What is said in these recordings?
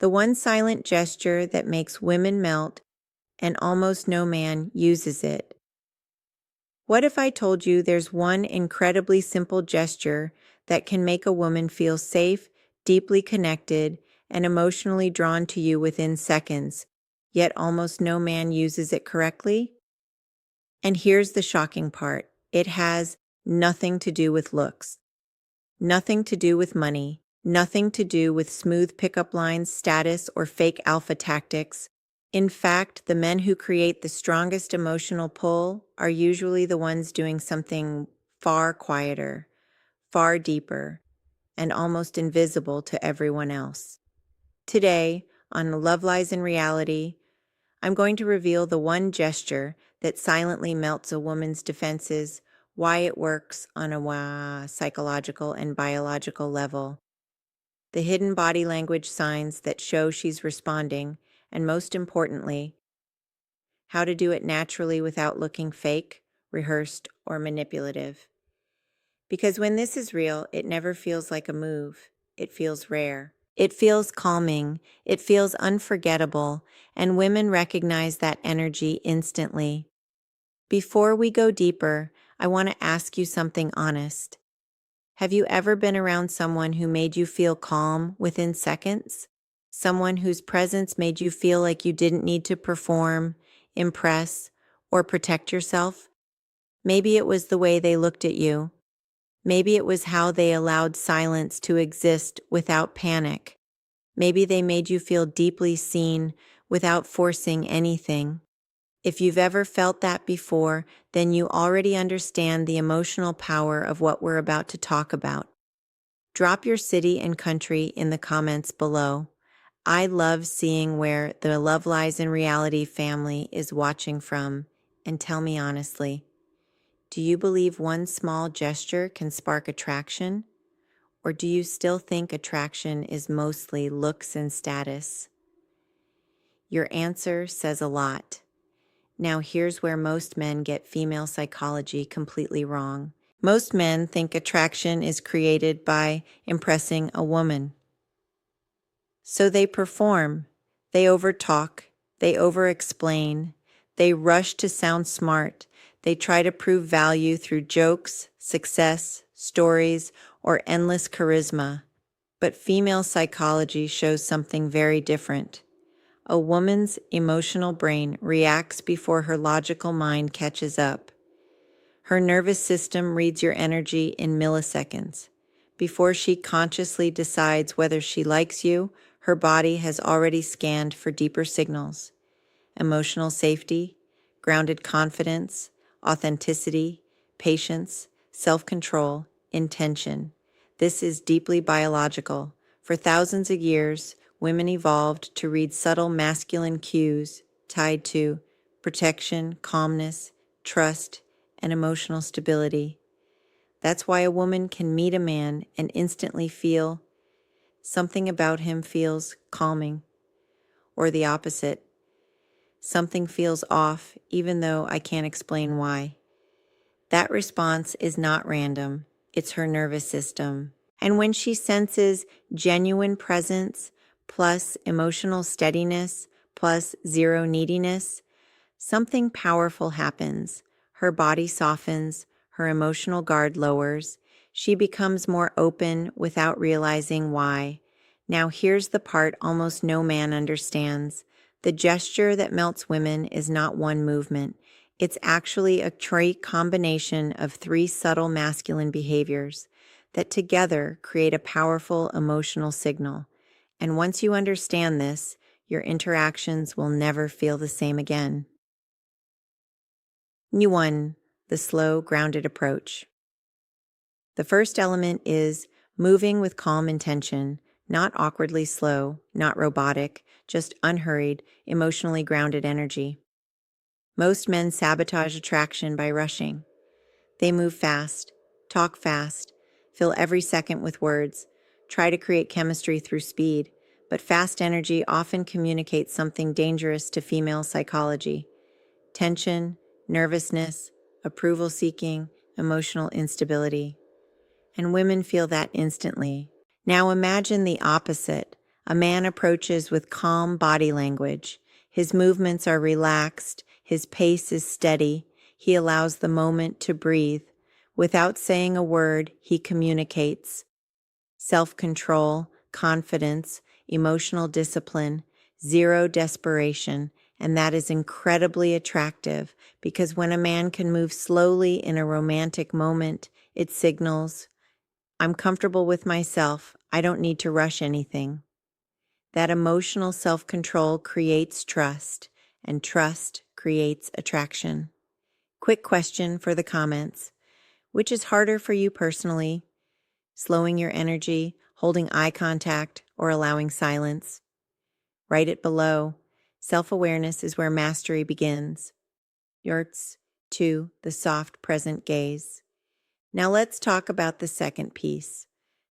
The one silent gesture that makes women melt and almost no man uses it. What if I told you there's one incredibly simple gesture that can make a woman feel safe, deeply connected, and emotionally drawn to you within seconds, yet almost no man uses it correctly? And here's the shocking part. It has nothing to do with looks, nothing to do with money, nothing to do with smooth pickup lines, status, or fake alpha tactics. In fact, the men who create the strongest emotional pull are usually the ones doing something far quieter, far deeper, and almost invisible to everyone else. Today, on Love Lies in Reality, I'm going to reveal the one gesture that silently melts a woman's defenses, why it works on a psychological and biological level, the hidden body language signs that show she's responding, and most importantly, how to do it naturally without looking fake, rehearsed, or manipulative. Because when this is real, it never feels like a move. It feels rare. It feels calming. It feels unforgettable, and women recognize that energy instantly. Before we go deeper, I want to ask you something honest. Have you ever been around someone who made you feel calm within seconds? Someone whose presence made you feel like you didn't need to perform, impress, or protect yourself? Maybe it was the way they looked at you. Maybe it was how they allowed silence to exist without panic. Maybe they made you feel deeply seen without forcing anything. If you've ever felt that before, then you already understand the emotional power of what we're about to talk about. Drop your city and country in the comments below. I love seeing where the Love Lies in Reality family is watching from, and tell me honestly, do you believe one small gesture can spark attraction? Or do you still think attraction is mostly looks and status? Your answer says a lot. Now here's where most men get female psychology completely wrong. Most men think attraction is created by impressing a woman. So they perform, they overtalk, they overexplain, they rush to sound smart, they try to prove value through jokes, success, stories, or endless charisma. But female psychology shows something very different. A woman's emotional brain reacts before her logical mind catches up. Her nervous system reads your energy in milliseconds. Before she consciously decides whether she likes you, her body has already scanned for deeper signals: emotional safety, grounded confidence, authenticity, patience, self-control, intention. This is deeply biological. For thousands of years, women evolved to read subtle masculine cues tied to protection, calmness, trust, and emotional stability. That's why a woman can meet a man and instantly feel something about him feels calming, or the opposite. Something feels off, even though I can't explain why. That response is not random. It's her nervous system. And when she senses genuine presence, plus emotional steadiness, plus zero neediness, something powerful happens. Her body softens, her emotional guard lowers. She becomes more open without realizing why. Now here's the part almost no man understands. The gesture that melts women is not one movement. It's actually a trait combination of three subtle masculine behaviors that together create a powerful emotional signal. And once you understand this, your interactions will never feel the same again. 1. The slow, grounded approach. The first element is moving with calm intention, not awkwardly slow, not robotic, just unhurried, emotionally grounded energy. Most men sabotage attraction by rushing. They move fast, talk fast, fill every second with words, try to create chemistry through speed, but fast energy often communicates something dangerous to female psychology: tension, nervousness, approval seeking, emotional instability. And women feel that instantly. Now imagine the opposite: A man approaches with calm body language. His movements are relaxed, his pace is steady, he allows the moment to breathe. Without saying a word, he communicates. Self-control, confidence, emotional discipline, zero desperation, and that is incredibly attractive because when a man can move slowly in a romantic moment, it signals, I'm comfortable with myself, I don't need to rush anything. That emotional self-control creates trust, and trust creates attraction. Quick question for the comments. Which is harder for you personally? Slowing your energy, holding eye contact, or allowing silence? Write it below. Self-awareness is where mastery begins. Yours, 2, the soft present gaze. Now let's talk about the second piece,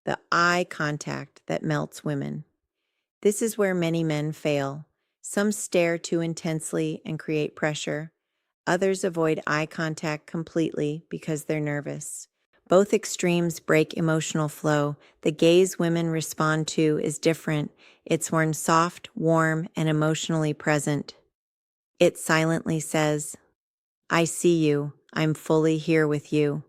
the eye contact that melts women. This is where many men fail. Some stare too intensely and create pressure. Others avoid eye contact completely because they're nervous. Both extremes break emotional flow. The gaze women respond to is different. It's more soft, warm, and emotionally present. It silently says, I see you. I'm fully here with you.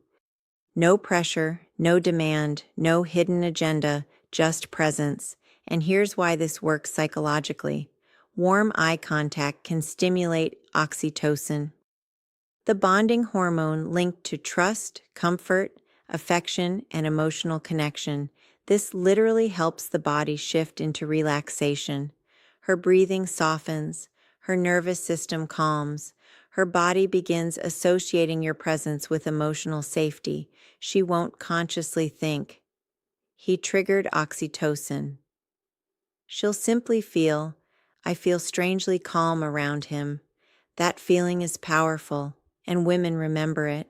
No pressure, no demand, no hidden agenda, just presence. And here's why this works psychologically. Warm eye contact can stimulate oxytocin, the bonding hormone linked to trust, comfort, affection, and emotional connection. This literally helps the body shift into relaxation. Her breathing softens, her nervous system calms, her body begins associating your presence with emotional safety. She won't consciously think, he triggered oxytocin. She'll simply feel, I feel strangely calm around him. That feeling is powerful, and women remember it.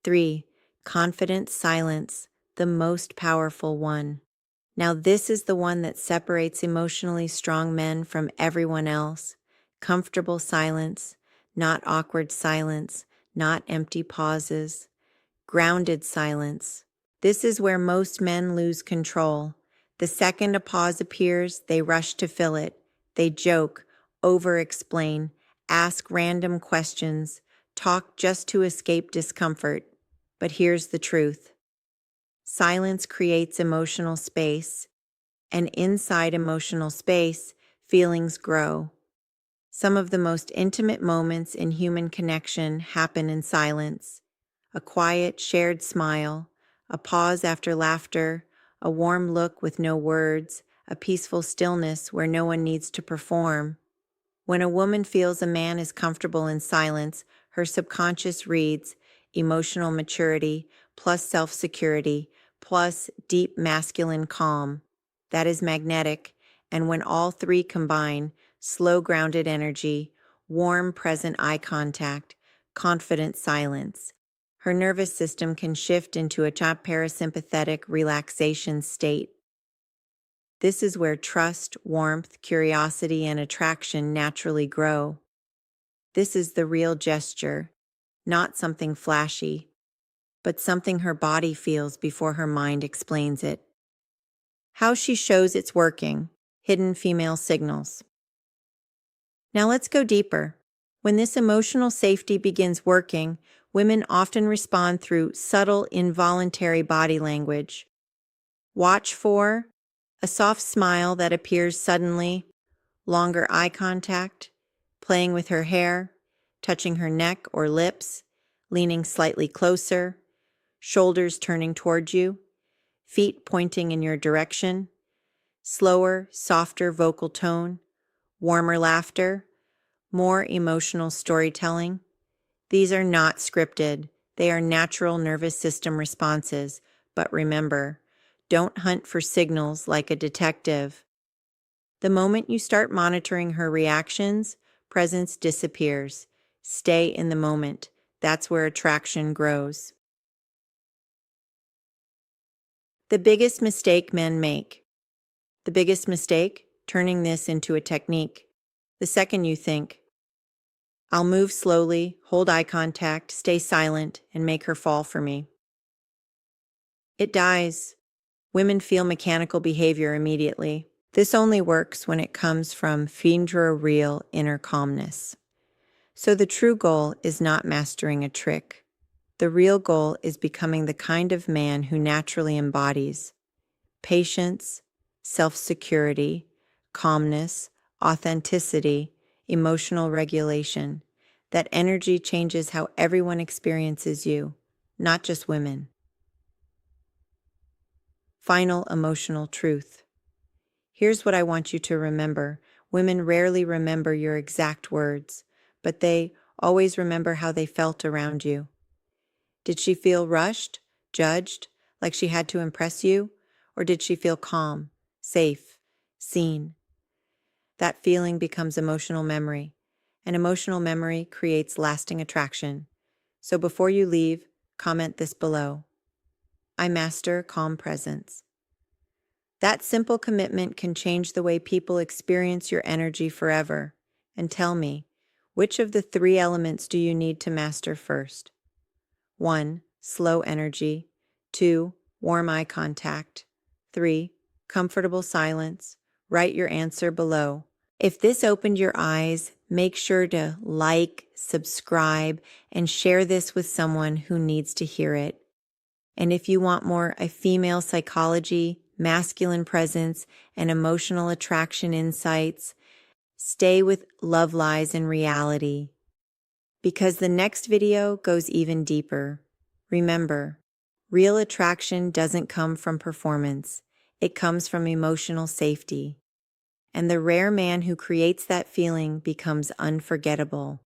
3. Confident silence, the most powerful one. Now this is the one that separates emotionally strong men from everyone else. Comfortable silence, not awkward silence, not empty pauses. Grounded silence. This is where most men lose control. The second a pause appears, they rush to fill it. They joke, over-explain, ask random questions, talk just to escape discomfort. But here's the truth. Silence creates emotional space, and inside emotional space, feelings grow. Some of the most intimate moments in human connection happen in silence. A quiet, shared smile, a pause after laughter, a warm look with no words, a peaceful stillness where no one needs to perform. When a woman feels a man is comfortable in silence, her subconscious reads emotional maturity plus self-security plus deep masculine calm. That is magnetic, and when all three combine, slow grounded energy, warm present eye contact, confident silence, her nervous system can shift into a parasympathetic relaxation state. This is where trust, warmth, curiosity, and attraction naturally grow. This is the real gesture, not something flashy, but something her body feels before her mind explains it. How she shows it's working, hidden female signals. Now let's go deeper. When this emotional safety begins working, women often respond through subtle, involuntary body language. Watch for a soft smile that appears suddenly, longer eye contact, playing with her hair, touching her neck or lips, leaning slightly closer, shoulders turning toward you, feet pointing in your direction, slower, softer vocal tone, warmer laughter, more emotional storytelling. These are not scripted. They are natural nervous system responses. But remember, don't hunt for signals like a detective. The moment you start monitoring her reactions, presence disappears. Stay in the moment. That's where attraction grows. The biggest mistake men make. The biggest mistake? Turning this into a technique. The second you think, I'll move slowly, hold eye contact, stay silent, and make her fall for me. It dies. Women feel mechanical behavior immediately. This only works when it comes from Fiendra real inner calmness. So the true goal is not mastering a trick. The real goal is becoming the kind of man who naturally embodies patience, self-security, calmness, authenticity, emotional regulation. That energy changes how everyone experiences you, not just women. Final emotional truth. Here's what I want you to remember. Women rarely remember your exact words, but they always remember how they felt around you. Did she feel rushed, judged, like she had to impress you? Or did she feel calm, safe, seen? That feeling becomes emotional memory, and emotional memory creates lasting attraction. So before you leave, comment this below. I master calm presence. That simple commitment can change the way people experience your energy forever. And tell me, which of the 3 elements do you need to master first? 1. Slow energy. 2. Warm eye contact. 3. Comfortable silence. Write your answer below. If this opened your eyes, make sure to like, subscribe, and share this with someone who needs to hear it. And if you want more of female psychology, masculine presence, and emotional attraction insights, stay with Love Lies in Reality, because the next video goes even deeper. Remember, real attraction doesn't come from performance. It comes from emotional safety. And the rare man who creates that feeling becomes unforgettable.